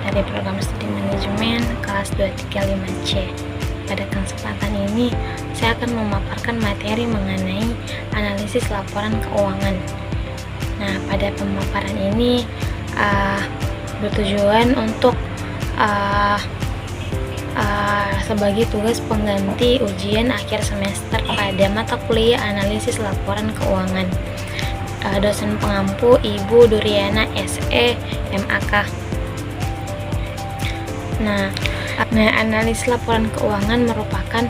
dari program studi manajemen kelas 235C. Pada kesempatan ini, saya akan memaparkan materi mengenai analisis laporan keuangan. Nah, pada pemaparan ini bertujuan untuk sebagai tugas pengganti ujian akhir semester pada mata kuliah analisis laporan keuangan. Dosen pengampu Ibu Duriana SE MAK. Nah, analisis laporan keuangan merupakan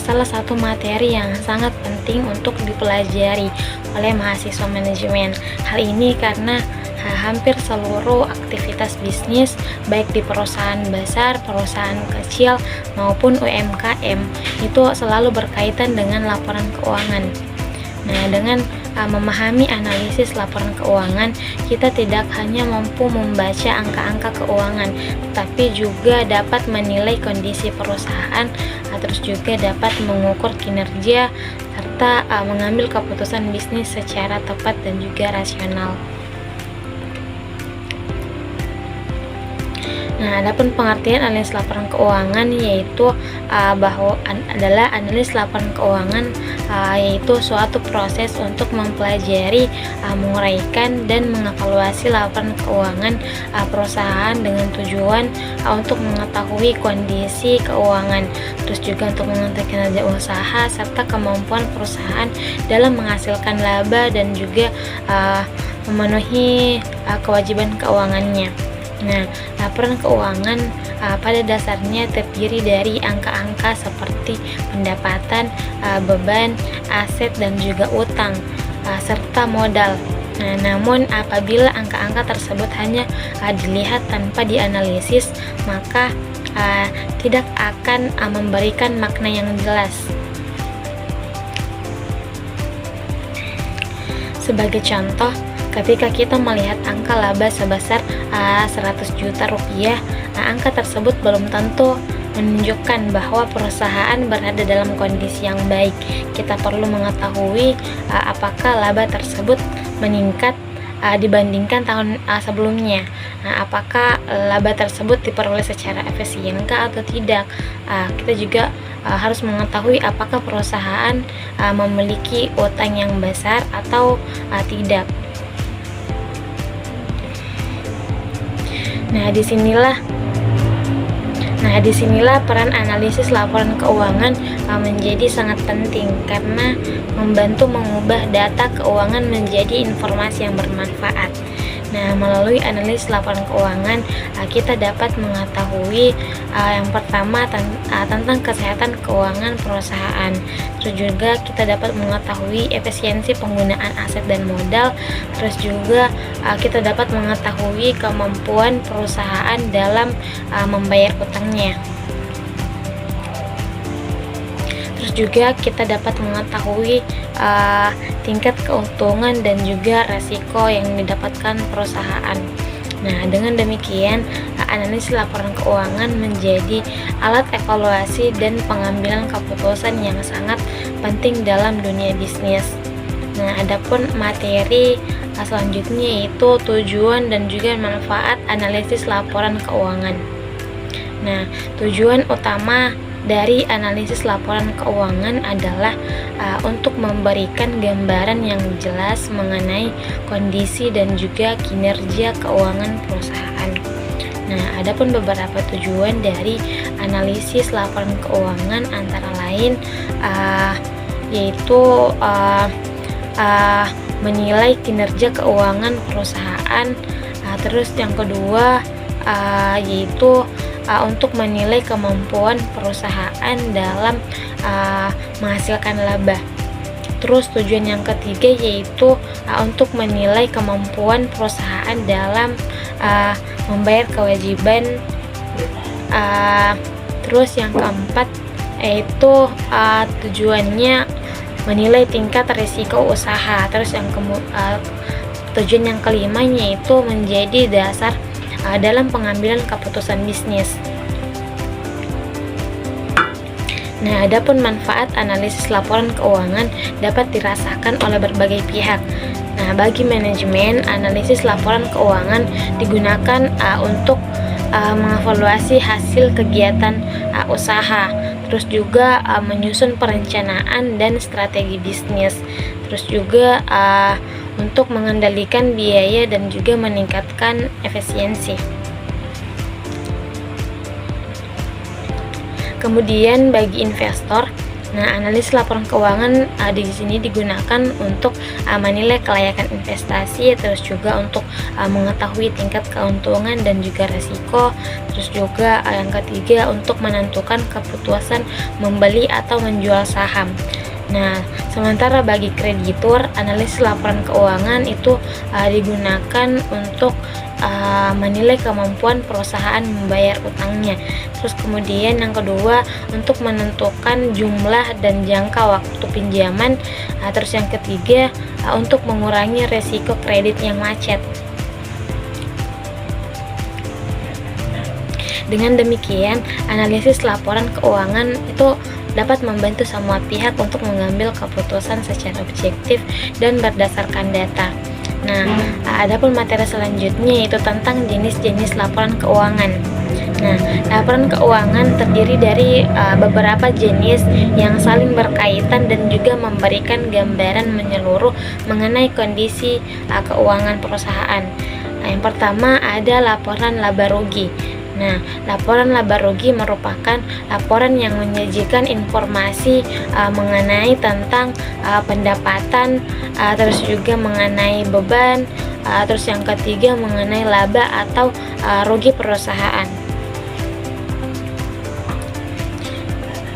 salah satu materi yang sangat penting untuk dipelajari oleh mahasiswa manajemen. Hal ini karena hampir seluruh aktivitas bisnis, baik di perusahaan besar, perusahaan kecil, maupun UMKM, itu selalu berkaitan dengan laporan keuangan. Nah, dengan memahami analisis laporan keuangan, kita tidak hanya mampu membaca angka-angka keuangan, tetapi juga dapat menilai kondisi perusahaan, terus juga dapat mengukur kinerja, serta mengambil keputusan bisnis secara tepat dan juga rasional. Nah, adapun pengertian analisis laporan keuangan yaitu adalah analisis laporan keuangan yaitu suatu proses untuk mempelajari, menguraikan dan mengevaluasi laporan keuangan perusahaan dengan tujuan untuk mengetahui kondisi keuangan, terus juga untuk mengetahui kinerja usaha serta kemampuan perusahaan dalam menghasilkan laba dan juga memenuhi kewajiban keuangannya. Nah, laporan keuangan pada dasarnya terdiri dari angka-angka seperti pendapatan, beban, aset, dan juga utang, serta modal. Nah, namun apabila angka-angka tersebut hanya dilihat tanpa dianalisis, maka tidak akan memberikan makna yang jelas. Sebagai contoh, ketika kita melihat angka laba sebesar 100 juta rupiah, angka tersebut belum tentu menunjukkan bahwa perusahaan berada dalam kondisi yang baik. Kita perlu mengetahui apakah laba tersebut meningkat dibandingkan tahun sebelumnya. Apakah laba tersebut diperoleh secara efisienkah atau tidak. Kita juga harus mengetahui apakah perusahaan memiliki utang yang besar atau tidak. Nah, disinilah peran analisis laporan keuangan menjadi sangat penting karena membantu mengubah data keuangan menjadi informasi yang bermanfaat. Nah, melalui analisis laporan keuangan, kita dapat mengetahui yang pertama tentang kesehatan keuangan perusahaan. Terus juga kita dapat mengetahui efisiensi penggunaan aset dan modal. Terus juga kita dapat mengetahui kemampuan perusahaan dalam membayar utangnya. Terus juga kita dapat mengetahui tingkat keuntungan dan juga resiko yang didapatkan perusahaan. Nah, dengan demikian analisis laporan keuangan menjadi alat evaluasi dan pengambilan keputusan yang sangat penting dalam dunia bisnis. Nah, adapun materi selanjutnya yaitu tujuan dan juga manfaat analisis laporan keuangan. Nah, tujuan utama dari analisis laporan keuangan adalah untuk memberikan gambaran yang jelas mengenai kondisi dan juga kinerja keuangan perusahaan. Nah, adapun beberapa tujuan dari analisis laporan keuangan antara lain yaitu menilai kinerja keuangan perusahaan. Terus yang kedua yaitu untuk menilai kemampuan perusahaan dalam menghasilkan laba. Terus tujuan yang ketiga yaitu untuk menilai kemampuan perusahaan dalam membayar kewajiban. Terus yang keempat yaitu tujuannya menilai tingkat risiko usaha. Terus yang tujuan yang kelima yaitu menjadi dasar dalam pengambilan keputusan bisnis. Nah, adapun manfaat analisis laporan keuangan dapat dirasakan oleh berbagai pihak. Nah, bagi manajemen, analisis laporan keuangan digunakan untuk mengevaluasi hasil kegiatan usaha, terus juga menyusun perencanaan dan strategi bisnis, terus juga untuk mengendalikan biaya dan juga meningkatkan efisiensi. Kemudian bagi investor, analis laporan keuangan di sini digunakan untuk menilai kelayakan investasi, terus juga untuk mengetahui tingkat keuntungan dan juga risiko, terus juga yang ketiga untuk menentukan keputusan membeli atau menjual saham. Sementara bagi kreditur, analisis laporan keuangan itu digunakan untuk menilai kemampuan perusahaan membayar utangnya. Terus kemudian yang kedua untuk menentukan jumlah dan jangka waktu pinjaman. Terus yang ketiga untuk mengurangi resiko kredit yang macet. Dengan demikian, analisis laporan keuangan itu dapat membantu semua pihak untuk mengambil keputusan secara objektif dan berdasarkan data. Adapun materi selanjutnya yaitu tentang jenis-jenis laporan keuangan. Laporan keuangan terdiri dari beberapa jenis yang saling berkaitan dan juga memberikan gambaran menyeluruh mengenai kondisi keuangan perusahaan. Yang pertama ada laporan laba rugi. Laporan laba rugi merupakan laporan yang menyajikan informasi mengenai tentang pendapatan, terus juga mengenai beban, terus yang ketiga mengenai laba atau rugi perusahaan.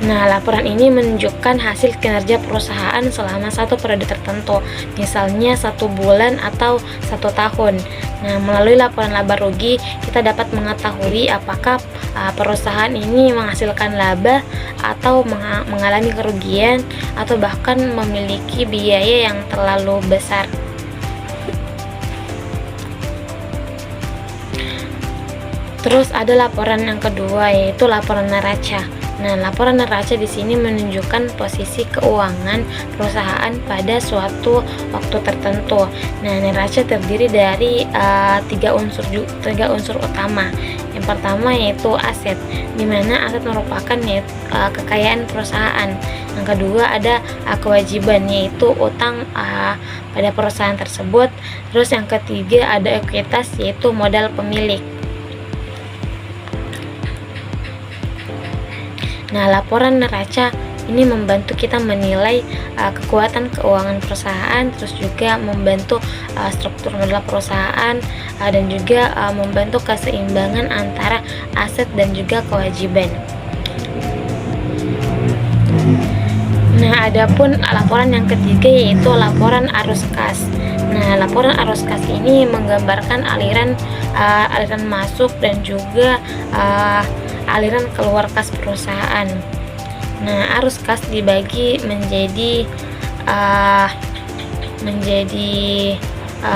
Laporan ini menunjukkan hasil kinerja perusahaan selama satu periode tertentu, misalnya 1 bulan atau 1 tahun. Melalui laporan laba rugi, kita dapat mengetahui apakah perusahaan ini menghasilkan laba atau mengalami kerugian atau bahkan memiliki biaya yang terlalu besar. Terus ada laporan yang kedua yaitu laporan neraca. Laporan neraca di sini menunjukkan posisi keuangan perusahaan pada suatu waktu tertentu. Neraca terdiri dari tiga unsur utama. Yang pertama yaitu aset, di mana aset merupakan kekayaan perusahaan. Yang kedua ada kewajiban, yaitu utang pada perusahaan tersebut. Terus yang ketiga ada ekuitas, yaitu modal pemilik. Laporan neraca ini membantu kita menilai kekuatan keuangan perusahaan, terus juga membantu struktur modal perusahaan, dan juga membantu keseimbangan antara aset dan juga kewajiban. Adapun laporan yang ketiga yaitu laporan arus kas. Laporan arus kas ini menggambarkan aliran masuk dan juga aliran keluar kas perusahaan. Arus kas dibagi menjadi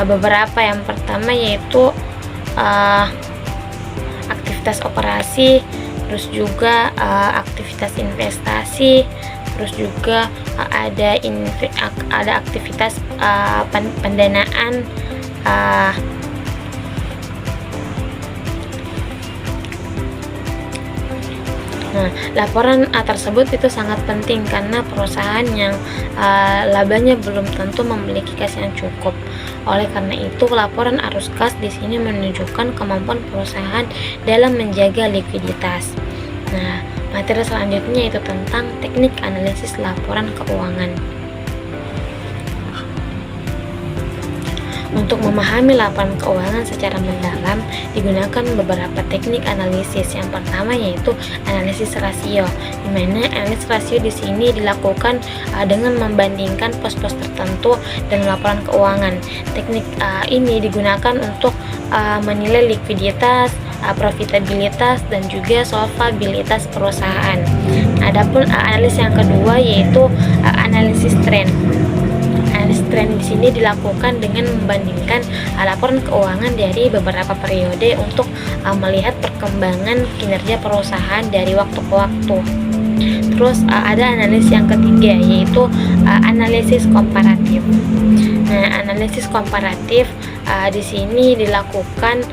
beberapa. Yang pertama yaitu aktivitas operasi, terus juga aktivitas investasi, terus juga ada aktivitas pendanaan. Laporan tersebut itu sangat penting karena perusahaan yang labanya belum tentu memiliki kas yang cukup. Oleh karena itu, laporan arus kas di sini menunjukkan kemampuan perusahaan dalam menjaga likuiditas. Materi selanjutnya itu tentang teknik analisis laporan keuangan. Untuk memahami laporan keuangan secara mendalam, digunakan beberapa teknik analisis. Yang pertama yaitu analisis rasio, di mana analisis rasio di sini dilakukan dengan membandingkan pos-pos tertentu dan laporan keuangan. Teknik ini digunakan untuk menilai likuiditas, profitabilitas, dan juga solvabilitas perusahaan. Adapun analisis yang kedua yaitu analisis tren. Analisis tren di sini dilakukan dengan membandingkan laporan keuangan dari beberapa periode untuk melihat perkembangan kinerja perusahaan dari waktu ke waktu. Terus ada analisis yang ketiga yaitu analisis komparatif. Analisis komparatif di sini dilakukan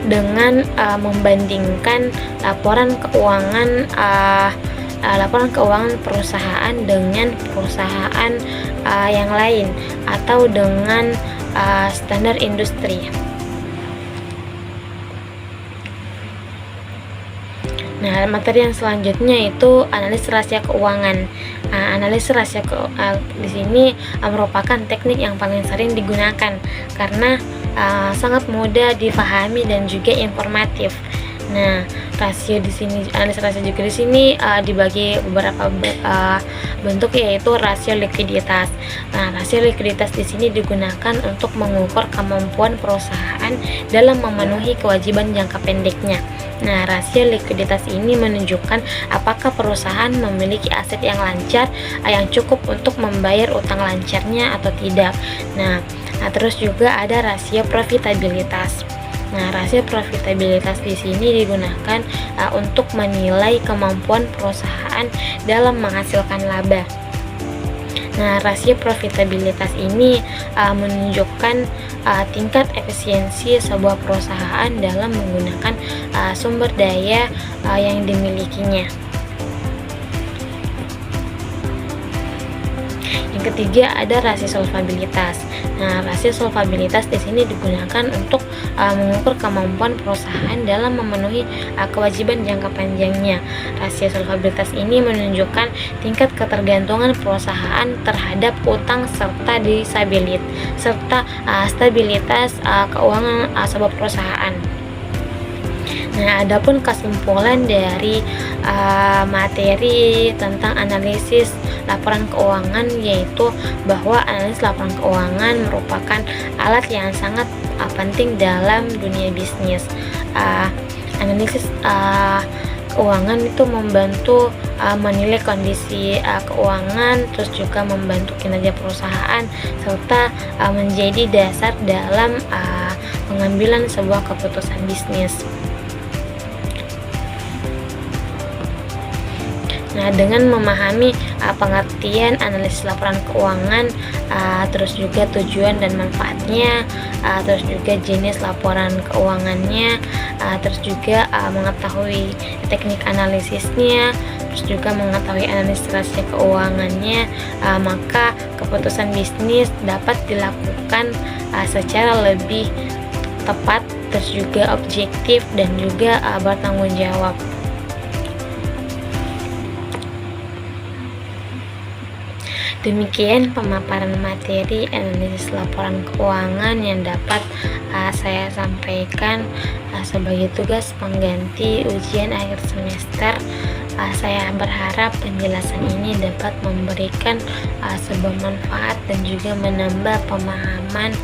dengan membandingkan laporan keuangan perusahaan dengan perusahaan yang lain atau dengan standar industri. Nah, materi yang selanjutnya itu analisis rahasia keuangan. Analisis rahasia di sini merupakan teknik yang paling sering digunakan karena sangat mudah difahami dan juga informatif. Nah, rasio di sini, analisis rasio juga di sini dibagi beberapa bentuk, yaitu rasio likuiditas. Nah, rasio likuiditas di sini digunakan untuk mengukur kemampuan perusahaan dalam memenuhi kewajiban jangka pendeknya. Nah, rasio likuiditas ini menunjukkan apakah perusahaan memiliki aset yang lancar, yang cukup untuk membayar utang lancarnya atau tidak. Nah, terus juga ada rasio profitabilitas. Nah, rasio profitabilitas di sini digunakan untuk menilai kemampuan perusahaan dalam menghasilkan laba. Nah, rasio profitabilitas ini menunjukkan tingkat efisiensi sebuah perusahaan dalam menggunakan sumber daya yang dimilikinya. Yang ketiga ada rasio solvabilitas. Nah, rasio solvabilitas di sini digunakan untuk mengukur kemampuan perusahaan dalam memenuhi kewajiban jangka panjangnya. Rasio solvabilitas ini menunjukkan tingkat ketergantungan perusahaan terhadap utang serta stabilitas keuangan sebuah perusahaan. Nah, adapun kesimpulan dari materi tentang analisis laporan keuangan, yaitu bahwa analisis laporan keuangan merupakan alat yang sangat penting dalam dunia bisnis. Analisis keuangan itu membantu menilai kondisi keuangan, terus juga membantu kinerja perusahaan, serta menjadi dasar dalam pengambilan sebuah keputusan bisnis. Nah, dengan memahami pengertian analisis laporan keuangan, terus juga tujuan dan manfaatnya, terus juga jenis laporan keuangannya, terus juga mengetahui teknik analisisnya, terus juga mengetahui analisis rasio keuangannya, maka keputusan bisnis dapat dilakukan secara lebih tepat, terus juga objektif dan juga bertanggung jawab. Demikian pemaparan materi analisis laporan keuangan yang dapat saya sampaikan sebagai tugas pengganti ujian akhir semester. Saya berharap penjelasan ini dapat memberikan sebuah manfaat dan juga menambah pemahaman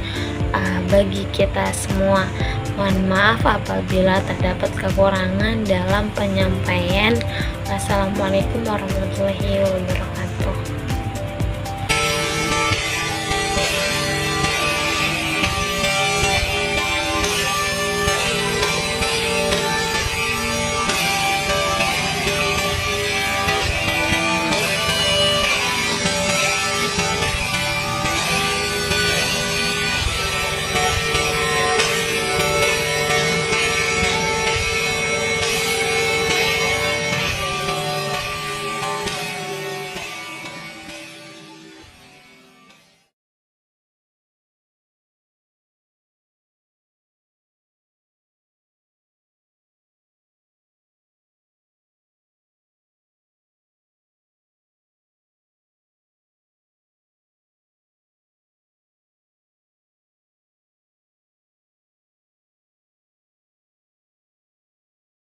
bagi kita semua. Mohon maaf apabila terdapat kekurangan dalam penyampaian. Wassalamualaikum warahmatullahi wabarakatuh.